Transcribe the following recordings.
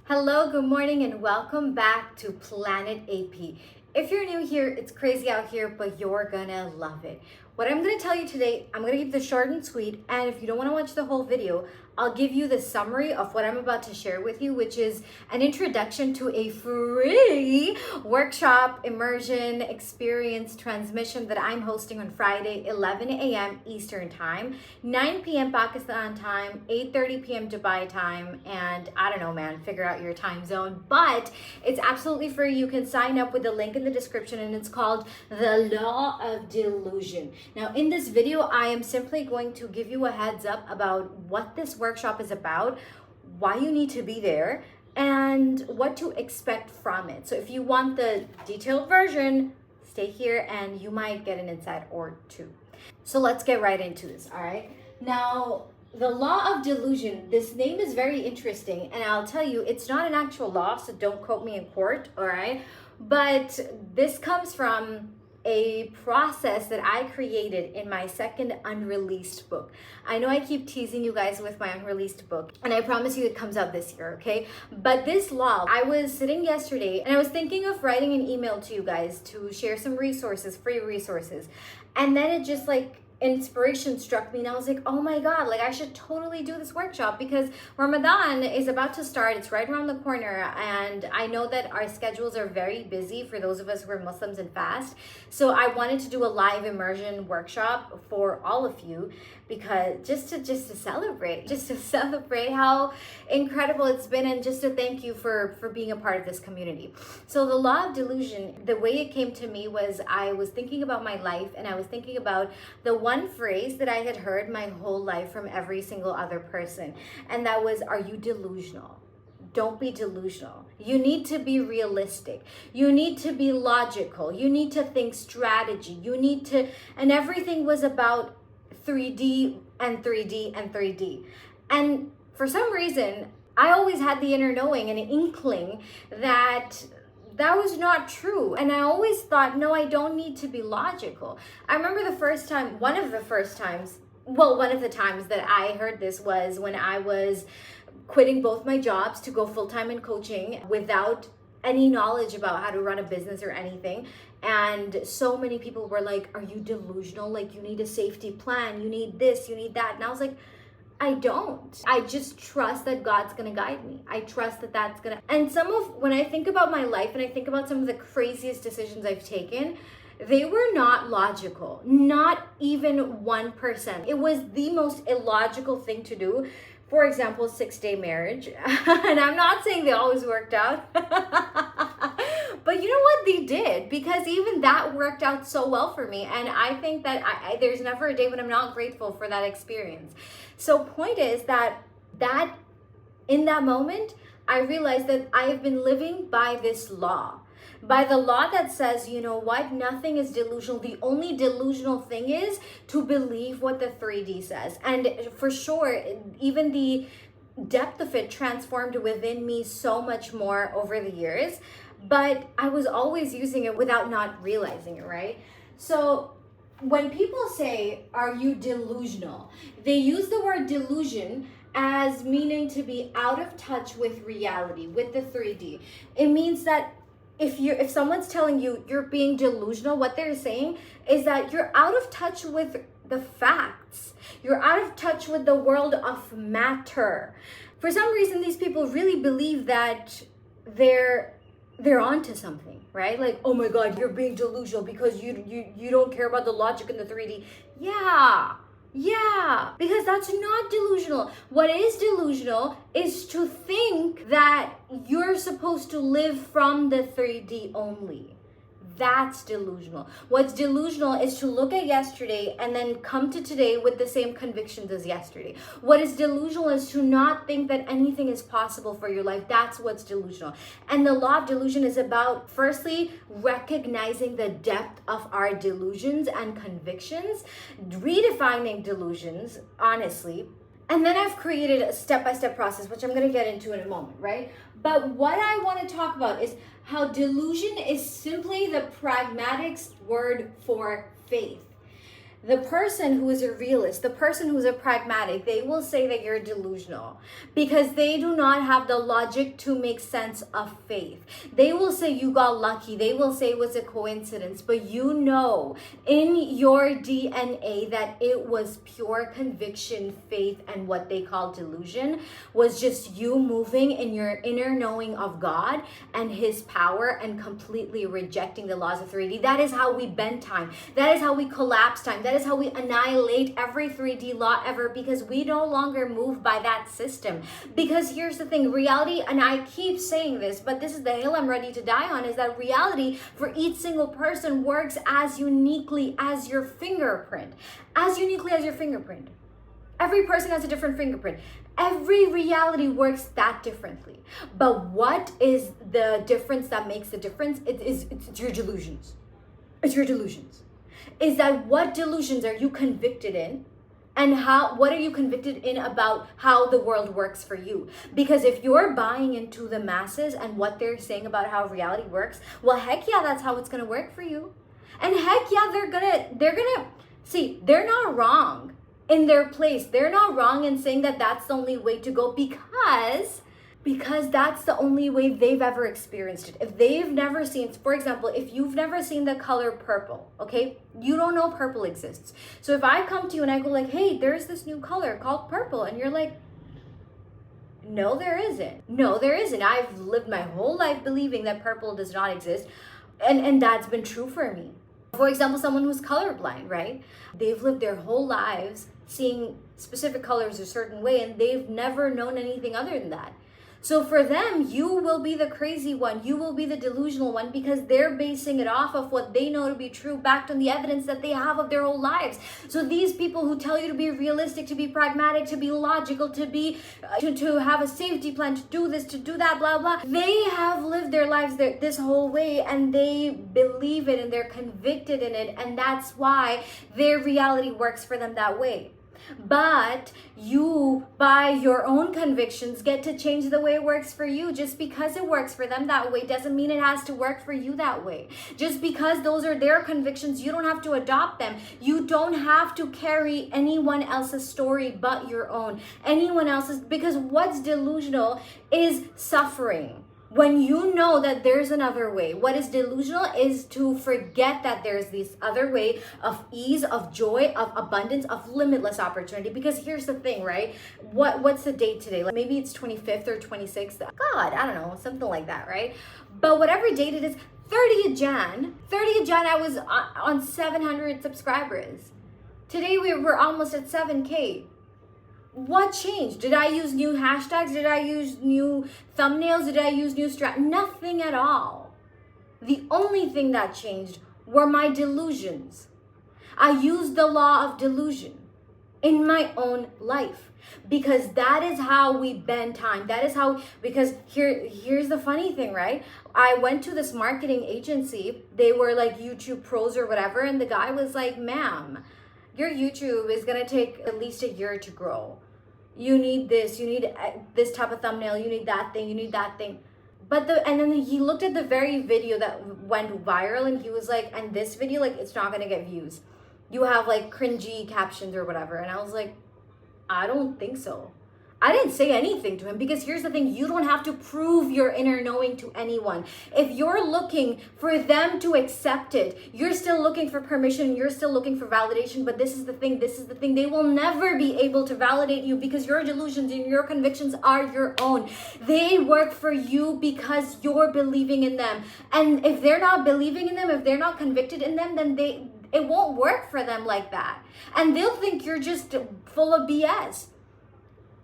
Hello, good morning, and welcome back to Planet AP. If you're new here, it's crazy out here, but you're gonna love it. What I'm gonna tell you today, I'm gonna keep this short and sweet, and if you don't wanna watch the whole video, I'll give you the summary of what I'm about to share with you, which is an introduction to a free workshop, immersion, experience, transmission that I'm hosting on Friday, 11 a.m. Eastern Time, 9 p.m. Pakistan time, 8:30 p.m. Dubai time, and I don't know, man, figure out your time zone, but it's absolutely free. You can sign up with the link in the description, and it's called The Law of Delusion. Now, in this video, I am simply going to give you a heads up about what this workshop is about, why you need to be there, and what to expect from it. So if you want the detailed version, stay here and you might get an insight or two. So let's get right into this, all right? Now, the law of delusion, this name is very interesting, and I'll tell you, it's not an actual law, so don't quote me in court, all right? But this comes from a process that I created in my second unreleased book. I know I keep teasing you guys with my unreleased book, and I promise you it comes out this year, okay? But this law, I was sitting yesterday and I was thinking of writing an email to you guys to share some resources, free resources. And then it just inspiration struck me, and I was like, oh my God, I should totally do this workshop because Ramadan is about to start. It's right around the corner, and I know that our schedules are very busy for those of us who are Muslims and fast. So I wanted to do a live immersion workshop for all of you, because just to celebrate how incredible it's been, and just to thank you for being a part of this community. So the law of delusion, the way it came to me was I was thinking about my life, and I was thinking about the one phrase that I had heard my whole life from every single other person, and that was, are you delusional? Don't be delusional. You need to be realistic. You need to be logical. You need to think strategy. And everything was about 3D and 3D and 3D. And for some reason, I always had the inner knowing and an inkling that was not true. And I always thought, no, I don't need to be logical. I remember one of the times that I heard this was when I was quitting both my jobs to go full-time in coaching without any knowledge about how to run a business or anything. And so many people were like, are you delusional? You need a safety plan. You need this, you need that. And I was like, I don't. I just trust that God's gonna guide me. I trust that that's gonna, and when I think about my life and I think about some of the craziest decisions I've taken, they were not logical, not even 1%. It was the most illogical thing to do. For example, 6-day marriage. And I'm not saying they always worked out. But you know what? They did, because even that worked out so well for me. And I think that there's never a day when I'm not grateful for that experience. So point is that in that moment, I realized that I have been living by this law. By the law that says, you know what, nothing is delusional. The only delusional thing is to believe what the 3D says. And for sure, even the depth of it transformed within me so much more over the years. But I was always using it without not realizing it, right? So when people say, are you delusional? They use the word delusion as meaning to be out of touch with reality, with the 3D. It means that if someone's telling you you're being delusional, what they're saying is that you're out of touch with the facts. You're out of touch with the world of matter. For some reason, these people really believe that they're onto something, right? Oh my God, you're being delusional because you don't care about the logic in the 3D. Yeah, because that's not delusional. What is delusional is to think that you're supposed to live from the 3D only. That's delusional. What's delusional is to look at yesterday and then come to today with the same convictions as yesterday. What is delusional is to not think that anything is possible for your life. That's what's delusional. And the law of delusion is about, firstly, recognizing the depth of our delusions and convictions, redefining delusions, honestly. And then I've created a step-by-step process, which I'm going to get into in a moment, right? But what I want to talk about is how delusion is simply the pragmatics word for faith. The person who is a realist, the person who's a pragmatic, they will say that you're delusional because they do not have the logic to make sense of faith. They will say you got lucky. They will say it was a coincidence, but you know in your DNA that it was pure conviction, faith, and what they call delusion was just you moving in your inner knowing of God and his power and completely rejecting the laws of 3D. That is how we bend time. That is how we collapse time. That is how we annihilate every 3D law ever, because we no longer move by that system. Because here's the thing, reality, and I keep saying this, but this is the hill I'm ready to die on, is that reality for each single person works as uniquely as your fingerprint. As uniquely as your fingerprint. Every person has a different fingerprint. Every reality works that differently. But what is the difference that makes the difference? It's your delusions. It's your delusions. Is that what delusions are you convicted in? And what are you convicted in about how the world works for you? Because if you're buying into the masses and what they're saying about how reality works, well, heck yeah, that's how it's gonna work for you. And heck yeah, they're gonna see, they're not wrong in their place. They're not wrong in saying that that's the only way to go, because that's the only way they've ever experienced it. If they've never seen, for example, if you've never seen the color purple, okay, you don't know purple exists. So if I come to you and I go like, hey, there's this new color called purple, and you're like, no, there isn't. No, there isn't. I've lived my whole life believing that purple does not exist, and that's been true for me. For example, someone who's colorblind, right? They've lived their whole lives seeing specific colors a certain way, and they've never known anything other than that. So for them, you will be the crazy one. You will be the delusional one, because they're basing it off of what they know to be true, backed on the evidence that they have of their whole lives. So these people who tell you to be realistic, to be pragmatic, to be logical, to be to have a safety plan, to do this, to do that, blah, blah, they have lived their lives this whole way, and they believe it and they're convicted in it. And that's why their reality works for them that way. But you, by your own convictions, get to change the way it works for you. Just because it works for them that way doesn't mean it has to work for you that way. Just because those are their convictions, you don't have to adopt them. You don't have to carry anyone else's story but your own. Anyone else's, because what's delusional is suffering. When you know that there's another way, what is delusional is to forget that there's this other way of ease, of joy, of abundance, of limitless opportunity. Because here's the thing, right? What's the date today? Like maybe it's 25th or 26th. God, I don't know, something like that, right? But whatever date it is, 30th Jan, I was on 700 subscribers. Today we're almost at 7K. What changed? Did I use new hashtags? Did I use new thumbnails? Did I use new Nothing at all. The only thing that changed were my delusions. I used the law of delusion in my own life, because that is how we bend time. That is how, because here's the funny thing, right? I went to this marketing agency. They were like YouTube pros or whatever. And the guy was like, ma'am, your YouTube is going to take at least a year to grow. You need this, you need this type of thumbnail, you need that thing, you need that thing. And then he looked at the very video that went viral, and he was like, and this video, like, it's not gonna get views. You have like cringy captions or whatever. And I was like, I don't think so. I didn't say anything to him, because here's the thing, you don't have to prove your inner knowing to anyone. If you're looking for them to accept it, you're still looking for permission, you're still looking for validation. But this is the thing, they will never be able to validate you, because your delusions and your convictions are your own. They work for you because you're believing in them. And if they're not believing in them, if they're not convicted in them, then it won't work for them like that. And they'll think you're just full of BS.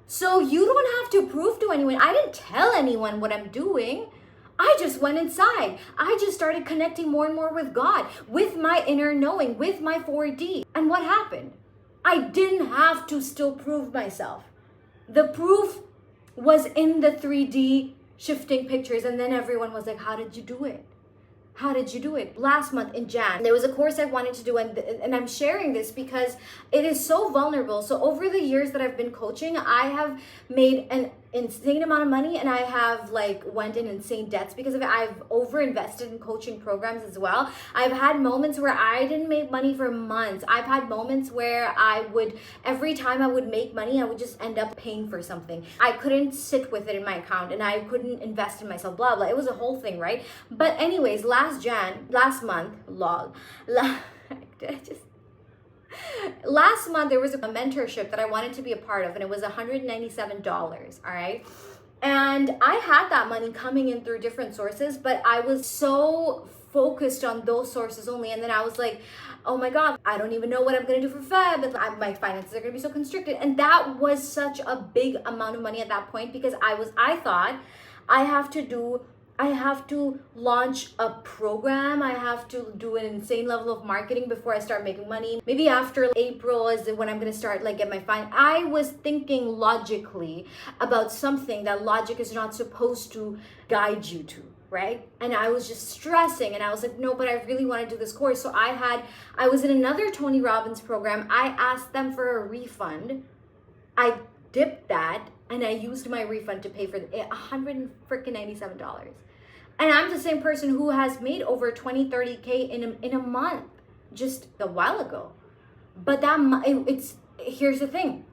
So you don't have to prove to anyone. I didn't tell anyone what I'm doing. I just went inside. I just started connecting more and more with God, with my inner knowing, with my 4D. And what happened? I didn't have to still prove myself. The proof was in the 3D shifting pictures. And then everyone was like, how did you do it? How did you do it? Last month in Jan, there was a course I wanted to do, and I'm sharing this because it is so vulnerable. So over the years that I've been coaching, I have made an insane amount of money, and I have like went in insane debts because of it. I've over invested in coaching programs as well. I've had moments where I didn't make money for months. I've had moments where every time I would make money, I would just end up paying for something. I couldn't sit with it in my account, and I couldn't invest in myself, blah blah. It was a whole thing, right? But anyways, last month, last month there was a mentorship that I wanted to be a part of, and it was $197, all right? And I had that money coming in through different sources, but I was so focused on those sources only. And then I was like, oh my God, I don't even know what I'm gonna do for Feb, and my finances are gonna be so constricted. And that was such a big amount of money at that point, because I thought I have to launch a program. I have to do an insane level of marketing before I start making money. Maybe after April is when I'm gonna start get my fine. I was thinking logically about something that logic is not supposed to guide you to, right? And I was just stressing, and I was like, no, but I really want to do this course. So I was in another Tony Robbins program. I asked them for a refund. I dipped that, and I used my refund to pay for $197. And I'm the same person who has made over 20-30K in a month just a while ago. But here's the thing.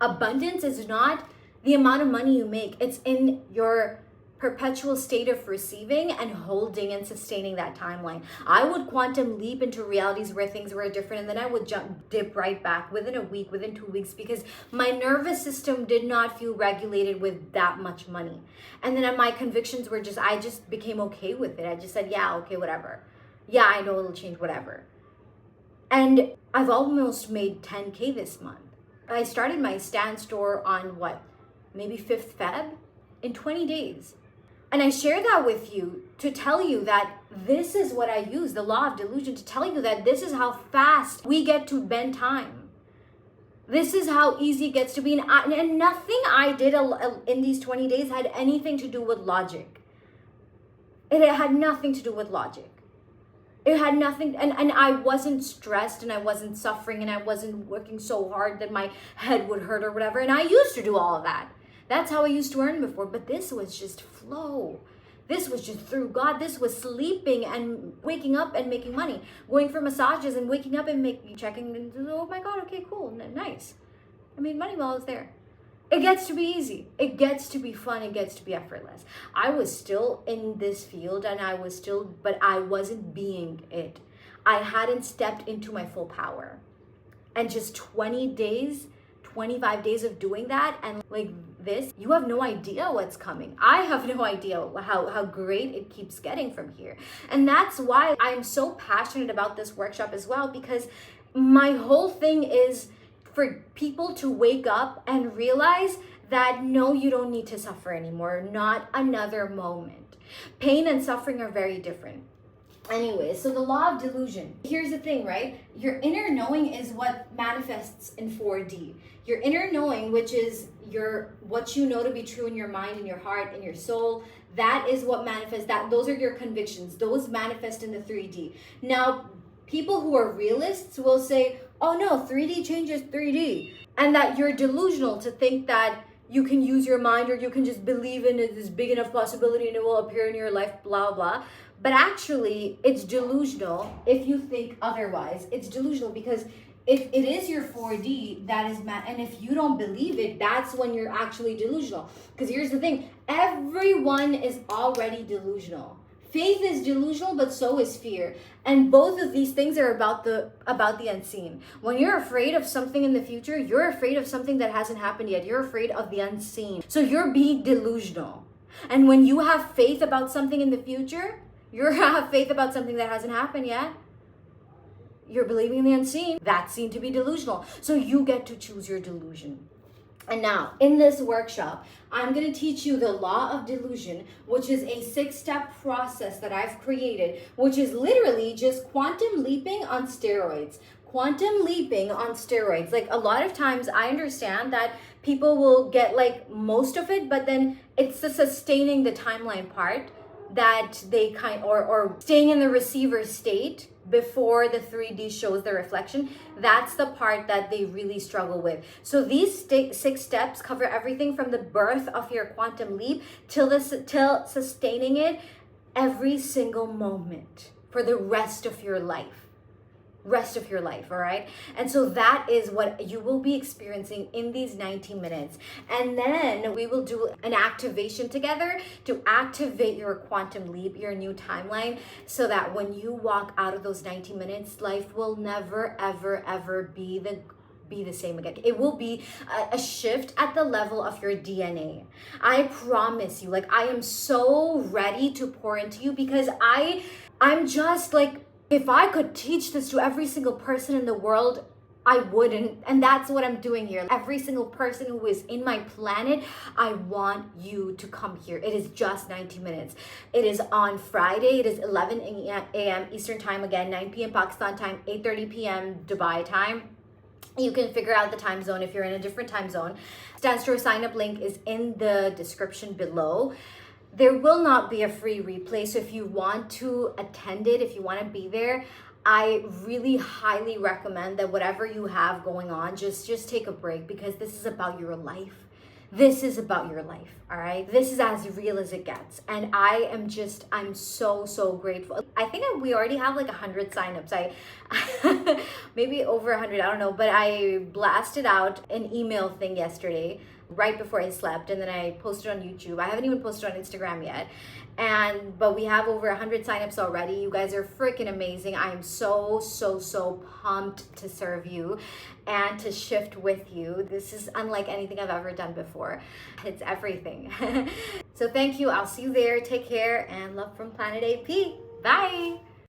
Abundance is not the amount of money you make. It's in your perpetual state of receiving and holding and sustaining that timeline. I would quantum leap into realities where things were different, and then I would dip right back within a week, within 2 weeks, because my nervous system did not feel regulated with that much money. And then my convictions were I just became okay with it. I just said, yeah, okay, whatever. Yeah, I know it'll change, whatever. And I've almost made 10K this month. I started my Stan store on maybe 5th Feb, in 20 days. And I share that with you to tell you that this is what I use, the law of delusion, to tell you that this is how fast we get to bend time. This is how easy it gets to be. And nothing I did in these 20 days had anything to do with logic. It had nothing to do with logic. It had nothing, and I wasn't stressed, and I wasn't suffering, and I wasn't working so hard that my head would hurt or whatever. And I used to do all of that. That's how I used to earn before, but this was just flow. This was just through God. This was sleeping and waking up and making money, going for massages and waking up and checking, and oh my God, okay, cool, nice. I made money while I was there. It gets to be easy. It gets to be fun. It gets to be effortless. I was still in this field, and but I wasn't being it. I hadn't stepped into my full power. And just 25 days of doing that, and this, you have no idea what's coming. I have no idea how great it keeps getting from here. And that's why I'm so passionate about this workshop as well, because my whole thing is for people to wake up and realize that no, you don't need to suffer anymore, not another moment. Pain and suffering are very different. Anyway, so the law of delusion. Here's the thing, right? Your inner knowing is what manifests in 4D. Your inner knowing, which is what you know to be true in your mind, in your heart, in your soul, that is what manifests. Those are your convictions. Those manifest in the 3D. Now, people who are realists will say, oh no, 3D changes 3D. And that you're delusional to think that you can use your mind, or you can just believe in this big enough possibility and it will appear in your life, blah, blah. But actually, it's delusional if you think otherwise. It's delusional because if it is your 4D, that is and if you don't believe it, that's when you're actually delusional. Because here's the thing, everyone is already delusional. Faith is delusional, but so is fear. And both of these things are about the unseen. When you're afraid of something in the future, you're afraid of something that hasn't happened yet. You're afraid of the unseen. So you're being delusional. And when you have faith about something in the future, you have faith about something that hasn't happened yet, you're believing in the unseen. That's seen to be delusional. So you get to choose your delusion. And now, in this workshop, I'm going to teach you the law of delusion, which is a 6-step process that I've created, which is literally just quantum leaping on steroids. Quantum leaping on steroids. A lot of times I understand that people will get most of it, but then it's the sustaining the timeline part that they or staying in the receiver state before the 3D shows the reflection. That's the part that they really struggle with. So these 6 steps cover everything from the birth of your quantum leap till sustaining it every single moment for the rest of your life. All right? And so that is what you will be experiencing in these 90 minutes. And then we will do an activation together to activate your quantum leap, your new timeline, so that when you walk out of those 90 minutes, life will never, ever, ever be the same again. It will be a shift at the level of your DNA. I promise you, like, I am so ready to pour into you, because I'm just like, if I could teach this to every single person in the world, I wouldn't. And that's what I'm doing here. Every single person who is in my planet, I want you to come here. It is just 90 minutes. It is on Friday. It is 11 a.m. Eastern time, again, 9 p.m. Pakistan time, 8:30 p.m. Dubai time. You can figure out the time zone if you're in a different time zone. Stan Store sign up link is in the description below. There will not be a free replay, so if you want to attend it, if you want to be there, I really highly recommend that whatever you have going on, just take a break, because this is about your life. This is about your life, all right? This is as real as it gets. And I'm so grateful. I think we already have like 100 signups. Maybe over 100, I don't know. But I blasted out an email thing yesterday, right before I slept, and then I posted on YouTube. I haven't even posted on Instagram yet. But we have over 100 signups already. You guys are freaking amazing. I am so pumped to serve you and to shift with you. This is unlike anything I've ever done before. It's everything. So thank you. I'll see you there. Take care, and love from Planet AP. Bye.